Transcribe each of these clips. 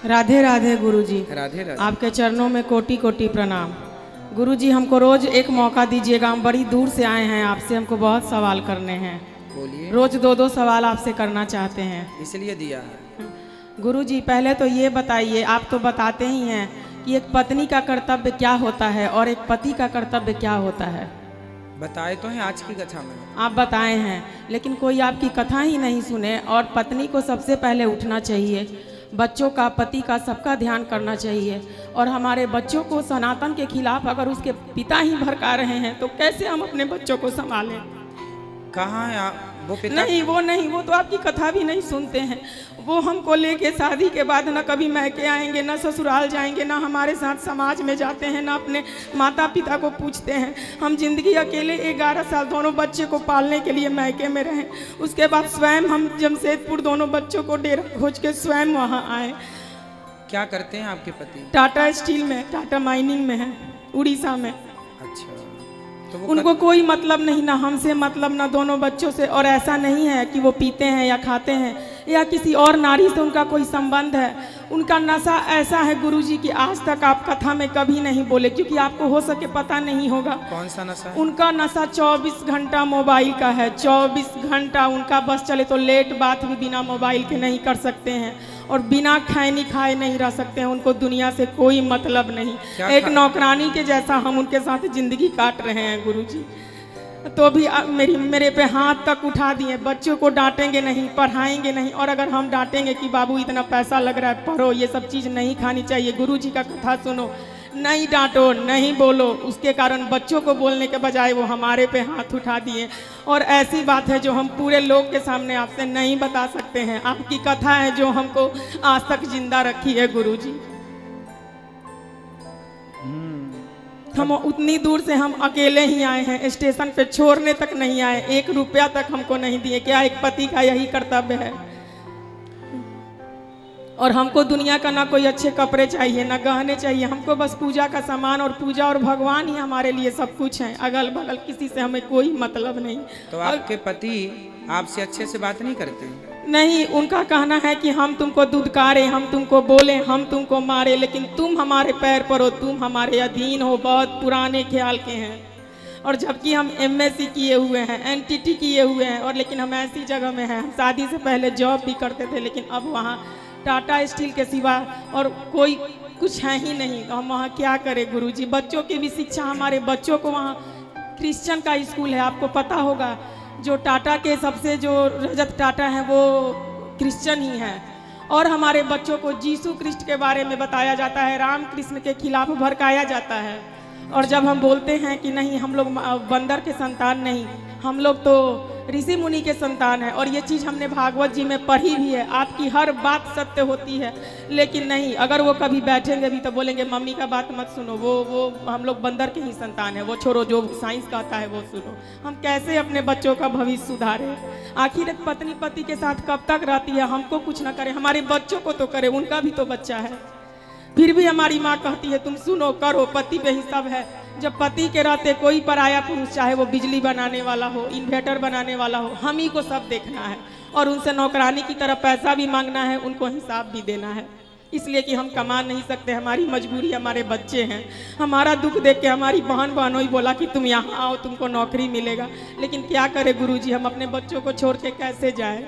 राधे राधे गुरुजी। राधे राधे। आपके चरणों में कोटि कोटि प्रणाम। गुरुजी हमको रोज एक मौका दीजिएगा, हम बड़ी दूर से आए हैं, आपसे हमको बहुत सवाल करने हैं। बोलिए। रोज दो दो सवाल आपसे करना चाहते हैं। इसलिए दिया है। गुरुजी पहले तो ये बताइए, आप तो बताते ही हैं कि एक पत्नी का कर्तव्य क्या होता है और एक पति का कर्तव्य क्या होता है। बताए तो हैं आज की कथा में। आप बताए हैं, लेकिन कोई आपकी कथा ही नहीं सुने। और पत्नी को सबसे पहले उठना चाहिए, बच्चों का, पति का, सबका ध्यान करना चाहिए। और हमारे बच्चों को सनातन के खिलाफ अगर उसके पिता ही भड़का रहे हैं तो कैसे हम अपने बच्चों को संभालें। कहाँ है आप? वो पिता नहीं, वो तो आपकी कथा भी नहीं सुनते हैं। वो हमको लेके शादी के बाद ना कभी मैके आएंगे, ना ससुराल जाएंगे, ना हमारे साथ समाज में जाते हैं, ना अपने माता पिता को पूछते हैं। हम जिंदगी अकेले 11 साल दोनों बच्चे को पालने के लिए मैके में रहें। उसके बाद स्वयं हम जमशेदपुर दोनों बच्चों को डेरा खोज के स्वयं वहाँ आए। क्या करते हैं आपके पति? टाटा स्टील में, टाटा माइनिंग में है, उड़ीसा में। अच्छा, तो वो उनको कोई मतलब नहीं, ना हमसे मतलब, ना दोनों बच्चों से। और ऐसा नहीं है कि वो पीते हैं या खाते हैं या किसी और नारी से उनका कोई संबंध है। उनका नशा ऐसा है गुरुजी कि आज तक आप कथा में कभी नहीं बोले, क्योंकि आपको हो सके पता नहीं होगा। कौन सा नशा है? उनका नशा 24 घंटा मोबाइल का है। 24 घंटा उनका बस चले तो लेट बात भी बिना मोबाइल के नहीं कर सकते हैं और बिना खैनी खाए नहीं रह सकते हैं। उनको दुनिया से कोई मतलब नहीं। एक नौकरानी के जैसा हम उनके साथ जिंदगी काट रहे हैं गुरुजी। तो भी मेरे पे हाथ तक उठा दिए। बच्चों को डांटेंगे नहीं, पढ़ाएंगे नहीं। और अगर हम डांटेंगे कि बाबू इतना पैसा लग रहा है, पढ़ो, ये सब चीज़ नहीं खानी चाहिए, गुरुजी का कथा सुनो, नहीं डांटो, नहीं बोलो, उसके कारण बच्चों को बोलने के बजाय वो हमारे पे हाथ उठा दिए। और ऐसी बात है जो हम पूरे लोग के सामने आपसे नहीं बता सकते हैं। आपकी कथा है जो हमको आज तक जिंदा रखी है गुरुजी। हम उतनी दूर से हम अकेले ही आए हैं, स्टेशन पे छोड़ने तक नहीं आए, 1 रुपया तक हमको नहीं दिए। क्या एक पति का यही कर्तव्य है? और हमको दुनिया का ना कोई अच्छे कपड़े चाहिए, ना गहने चाहिए, हमको बस पूजा का सामान और पूजा और भगवान ही हमारे लिए सब कुछ है। अगल बगल किसी से हमें कोई मतलब नहीं। तो आपके पति आपसे अच्छे से बात नहीं करते हैं? नहीं, उनका कहना है कि हम तुमको दुदकारे, हम तुमको बोले, हम तुमको मारे, लेकिन तुम हमारे पैर पर हो, तुम हमारे अधीन हो। बहुत पुराने ख्याल के हैं। और जबकि हम MSc किए हुए हैं, NTT किए हुए हैं, और लेकिन हम ऐसी जगह में हैं। हम शादी से पहले जॉब भी करते थे, लेकिन अब वहाँ टाटा स्टील के सिवा और कोई कुछ है ही नहीं। तो हम वहाँ क्या करें गुरुजी? बच्चों की भी शिक्षा, हमारे बच्चों को वहाँ क्रिश्चियन का स्कूल है, आपको पता होगा। जो टाटा के सबसे जो रजत टाटा हैं वो क्रिश्चियन ही हैं। और हमारे बच्चों को यीशु क्रिस्ट के बारे में बताया जाता है, राम कृष्ण के खिलाफ भड़काया जाता है। और जब हम बोलते हैं कि नहीं, हम लोग बंदर के संतान नहीं, हम लोग तो ऋषि मुनि के संतान है, और ये चीज़ हमने भागवत जी में पढ़ी भी है। आपकी हर बात सत्य होती है, लेकिन नहीं, अगर वो कभी बैठेंगे भी तो बोलेंगे मम्मी का बात मत सुनो, वो हम लोग बंदर के ही संतान है, वो छोड़ो, जो साइंस कहता है वो सुनो। हम कैसे अपने बच्चों का भविष्य सुधारें? आखिर एक पत्नी पति के साथ कब तक रहती है? हमको कुछ ना करे, हमारे बच्चों को तो करे, उनका भी तो बच्चा है। फिर भी हमारी माँ कहती है तुम सुनो, करो, पति पे ही सब है। जब पति के रहते कोई पराया पुरुष, चाहे वो बिजली बनाने वाला हो, इन्वर्टर बनाने वाला हो, हम ही को सब देखना है। और उनसे नौकरानी की तरह पैसा भी मांगना है, उनको हिसाब भी देना है। इसलिए कि हम कमा नहीं सकते, हमारी मजबूरी, हमारे बच्चे हैं। हमारा दुख देख के हमारी बहन बहनोई बोला कि तुम यहाँ आओ, तुमको नौकरी मिलेगा। लेकिन क्या करें गुरुजी, हम अपने बच्चों को छोड़ के कैसे जाए?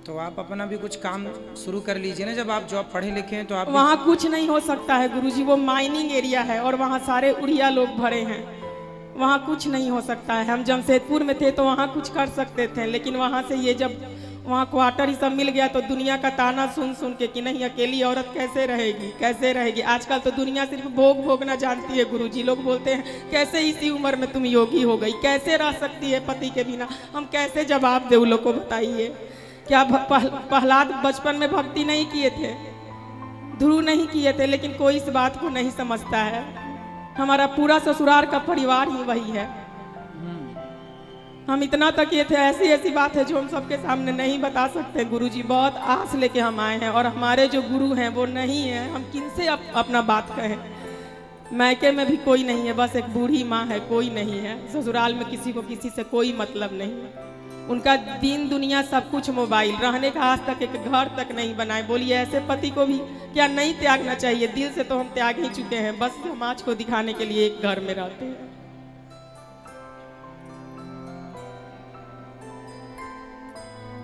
तो आप अपना भी कुछ काम शुरू कर लीजिए ना, जब आप जॉब पढ़े लिखे हैं तो आप। वहाँ कुछ नहीं हो सकता है गुरुजी, वो माइनिंग एरिया है और वहाँ सारे उड़िया लोग भरे हैं। वहाँ कुछ नहीं हो सकता है। हम जमशेदपुर में थे तो वहाँ कुछ कर सकते थे, लेकिन वहाँ से ये जब वहाँ क्वार्टर ही सब मिल गया तो दुनिया का ताना सुन सुन के कि नहीं, अकेली औरत कैसे रहेगी, कैसे रहेगी। आजकल तो दुनिया सिर्फ भोग भोगना जानती है गुरुजी। लोग बोलते हैं कैसे इसी उम्र में तुम योगी हो गई, कैसे रह सकती है पति के बिना? हम कैसे जवाब दे उन लोग को, बताइए। क्या प्रहलाद बचपन में भक्ति नहीं किए थे, ध्रुव नहीं किए थे, लेकिन कोई इस बात को नहीं समझता है। हमारा पूरा ससुराल का परिवार ही वही है। हम इतना तक किए थे। ऐसी ऐसी बात है जो हम सबके सामने नहीं बता सकते गुरुजी। बहुत आस लेके हम आए हैं, और हमारे जो गुरु हैं वो नहीं है। हम किनसे अपना बात कहें? मैके में भी कोई नहीं है, बस एक बूढ़ी माँ है, कोई नहीं है। ससुराल में किसी को किसी से कोई मतलब नहीं है। उनका दिन दुनिया सब कुछ मोबाइल, रहने का आज तक एक घर तक नहीं बनाए। बोलिए ऐसे पति को भी क्या नहीं त्यागना चाहिए? दिल से तो हम त्याग ही चुके हैं, बस समाज को दिखाने के लिए एक घर में रहते हैं।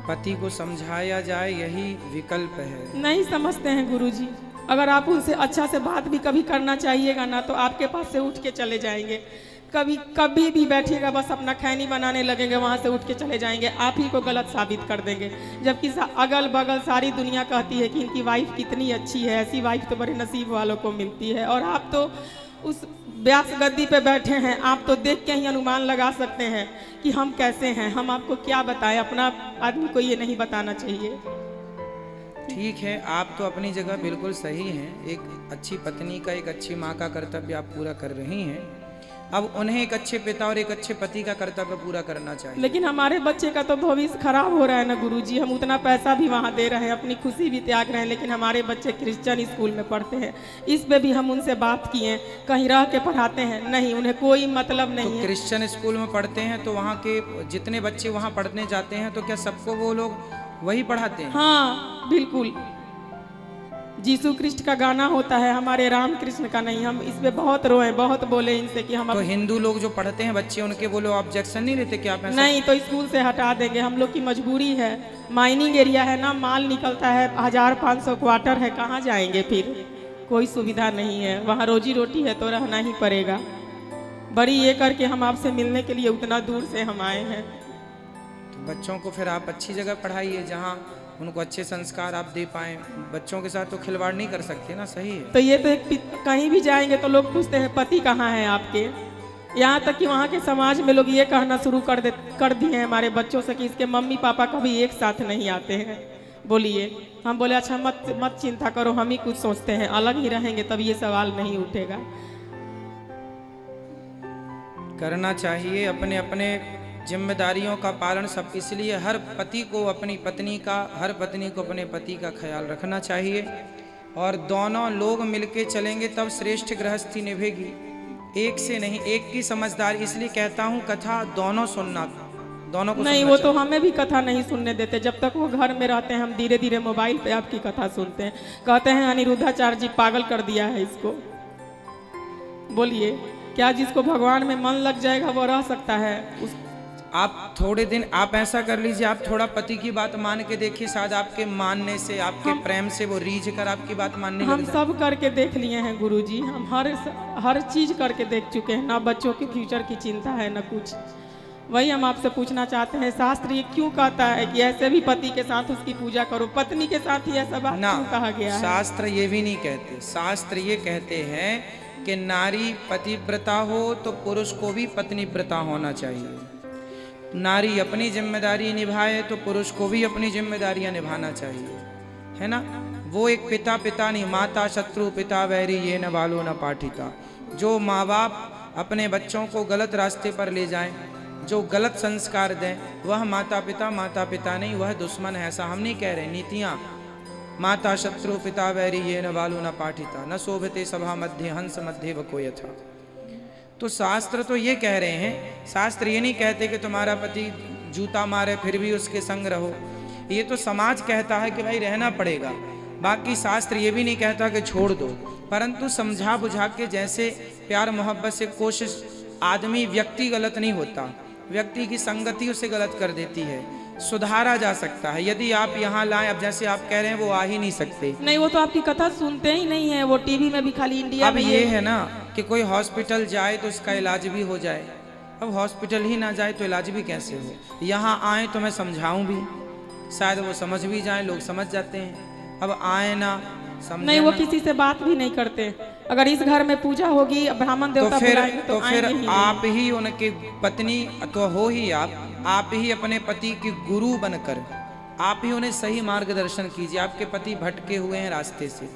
पति को समझाया जाए यही विकल्प है। नहीं समझते हैं गुरुजी। अगर आप उनसे अच्छा से बात भी कभी करना चाहिएगा ना तो आपके पास से उठ के चले जाएंगे। कभी भी बैठिएगा बस अपना खैनी बनाने लगेंगे, वहाँ से उठ के चले जाएंगे, आप ही को गलत साबित कर देंगे। जबकि अगल बगल सारी दुनिया कहती है कि इनकी वाइफ कितनी अच्छी है, ऐसी वाइफ तो बड़े नसीब वालों को मिलती है। और आप तो उस व्यास गद्दी पे बैठे हैं, आप तो देख के ही अनुमान लगा सकते हैं कि हम कैसे हैं। हम आपको क्या बताएं, अपना आदमी को ये नहीं बताना चाहिए। ठीक है, आप तो अपनी जगह बिल्कुल सही हैं। एक अच्छी पत्नी का, एक अच्छी माँ का कर्तव्य आप पूरा कर रही हैं। अब उन्हें एक अच्छे पिता और एक अच्छे पति का कर्तव्य पूरा करना चाहिए। लेकिन हमारे बच्चे का तो भविष्य खराब हो रहा है ना गुरुजी। हम उतना पैसा भी वहाँ दे रहे हैं, अपनी खुशी भी त्याग रहे हैं, लेकिन हमारे बच्चे क्रिश्चियन स्कूल में पढ़ते हैं। इस पे भी हम उनसे बात किए, कहीं रह के पढ़ाते हैं, नहीं, उन्हें कोई मतलब नहीं है। क्रिश्चियन स्कूल में पढ़ते हैं तो वहाँ के जितने बच्चे वहाँ पढ़ने जाते हैं तो क्या सबको वो लोग वही पढ़ाते हैं? हाँ बिल्कुल, जीसु कृष्ण का गाना होता है, हमारे राम कृष्ण का नहीं। हम इस पे बहुत रोए, बहुत बोले इनसे कि हम तो हिंदू लोग जो पढ़ते हैं बच्चे, उनके वो लोग ऑब्जेक्शन नहीं लेते क्या? नहीं, तो स्कूल से हटा देंगे, हम लोग की मजबूरी है। माइनिंग एरिया है ना, माल निकलता है, 1500 क्वार्टर है, कहाँ जाएंगे फिर? कोई सुविधा नहीं है वहाँ, रोजी रोटी है तो रहना ही पड़ेगा। बड़ी ये करके हम आपसे मिलने के लिए उतना दूर से हम आए हैं। तो बच्चों को फिर आप अच्छी जगह पढ़ाइए जहाँ उनको अच्छे संस्कार आप दे पाएं। बच्चों के साथ तो खिलवाड़ नहीं कर सकते ना, सही है। तो ये तो कहीं भी जाएंगे तो लोग पूछते हैं पति कहाँ है आपके। यहाँ तक कि वहाँ के समाज में लोग ये कहना शुरू कर दिए हैं हमारे बच्चों से कि इसके मम्मी पापा कभी एक साथ नहीं आते हैं। बोलिए, हम बोले अच्छा मत चिंता करो, हम ही कुछ सोचते हैं, अलग ही रहेंगे तब ये सवाल नहीं उठेगा। करना चाहिए अपने अपने जिम्मेदारियों का पालन सब। इसलिए हर पति को अपनी पत्नी का, हर पत्नी को अपने पति का ख्याल रखना चाहिए और दोनों लोग मिलके चलेंगे तब श्रेष्ठ गृहस्थी निभेगी। एक से नहीं, एक की समझदारी। इसलिए कहता हूँ कथा दोनों सुनना, दोनों को नहीं, वो तो हमें भी कथा नहीं सुनने देते। जब तक वो घर में रहते हैं हम धीरे धीरे मोबाइल पे आपकी कथा सुनते हैं। कहते हैं अनिरुद्धाचार्य जी पागल कर दिया है इसको। बोलिए, क्या जिसको भगवान में मन लग जाएगा वो रह सकता है? आप थोड़े दिन आप ऐसा कर लीजिए, आप थोड़ा पति की बात मान के देखिए, शायद आपके मानने से, आपके प्रेम से वो रीझ कर आपकी बात मानने हम सब करके देख लिए हैं गुरुजी। हम हर चीज करके देख चुके हैं, ना बच्चों के फ्यूचर की चिंता है ना कुछ। वही हम आपसे पूछना चाहते हैं, शास्त्र ये क्यों कहता है कि ऐसे भी पति के साथ उसकी पूजा करो, पत्नी के साथ ही ऐसा बात क्यों कहा गया है? शास्त्र ये भी नहीं कहते। शास्त्र ये कहते हैं कि नारी पतिव्रता हो तो पुरुष को भी पत्नीव्रता होना चाहिए। नारी अपनी जिम्मेदारी निभाए तो पुरुष को भी अपनी जिम्मेदारियां निभाना चाहिए, है ना? वो एक पिता नहीं, माता शत्रु पिता वैरी ये न बालो न पाठिता। जो माँ बाप अपने बच्चों को गलत रास्ते पर ले जाएं, जो गलत संस्कार दें, वह माता पिता नहीं, वह दुश्मन है। ऐसा हम नहीं कह रहे। नीतियाँ माता शत्रु पिता वैरी ये न बालो न पाठिता, न शोभते सभा मध्य हंस मध्य वको यथा। तो शास्त्र तो ये कह रहे हैं, शास्त्र ये नहीं कहते कि तुम्हारा पति जूता मारे फिर भी उसके संग रहो। ये तो समाज कहता है कि भाई रहना पड़ेगा। बाकी शास्त्र ये भी नहीं कहता कि छोड़ दो, परंतु समझा बुझा के, जैसे प्यार मोहब्बत से कोशिश। आदमी व्यक्ति गलत नहीं होता, व्यक्ति की संगति उसे गलत कर देती है। सुधारा जा सकता है यदि आप यहाँ लाएं। अब जैसे आप कह रहे हैं वो आ ही नहीं सकते। नहीं, वो तो आपकी कथा सुनते ही नहीं है, वो टीवी में भी खाली इंडिया अब ये है ना कि कोई हॉस्पिटल जाए तो उसका इलाज भी हो जाए। अब हॉस्पिटल ही ना जाए तो इलाज भी कैसे हो? यहाँ आए तो मैं समझाऊं भी, शायद वो समझ भी जाए, लोग समझ जाते हैं। अब आए ना, समझे नहीं, वो ना, किसी से बात भी नहीं करते। अगर इस घर में पूजा होगी, ब्राह्मण देवता बुलाएंगे तो फिर आप ही उनके पत्नी तो हो ही, आप ही अपने पति के गुरु बनकर आप ही उन्हें सही मार्गदर्शन कीजिए। आपके पति भटके हुए हैं रास्ते से।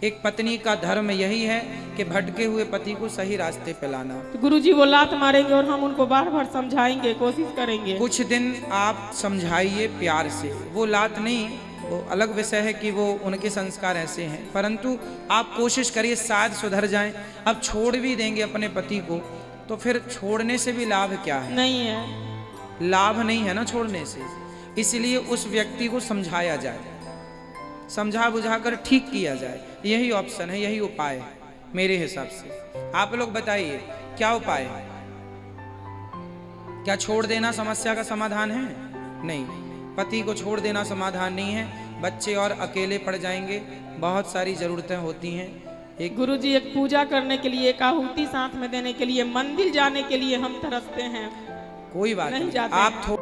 एक पत्नी का धर्म यही है कि भटके हुए पति को सही रास्ते पे लाना। तो गुरुजी वो लात मारेंगे और हम उनको बार बार समझाएंगे, कोशिश करेंगे। कुछ दिन आप समझाइए प्यार से, वो लात नहीं, वो अलग विषय है कि वो उनके संस्कार ऐसे हैं, परंतु आप कोशिश करिए शायद सुधर जाएं। अब छोड़ भी देंगे अपने पति को तो फिर छोड़ने से भी लाभ क्या है? नहीं है। लाभ नहीं है ना छोड़ने से, इसलिए उस व्यक्ति को समझाया जाए, समझा बुझाकर ठीक किया जाए। यही ऑप्शन है, यही उपाय है मेरे हिसाब से। आप लोग बताइए क्या उपाय है? क्या छोड़ देना समस्या का समाधान है? नहीं, पति को छोड़ देना समाधान नहीं है। बच्चे और अकेले पड़ जाएंगे, बहुत सारी जरूरतें होती हैं। एक गुरुजी, एक पूजा करने के लिए, एक आहुति साथ में देने के लिए, मंदिर जाने के लिए हम तरसते हैं, कोई बात नहीं नहीं, जाते आप हैं। थोड़ा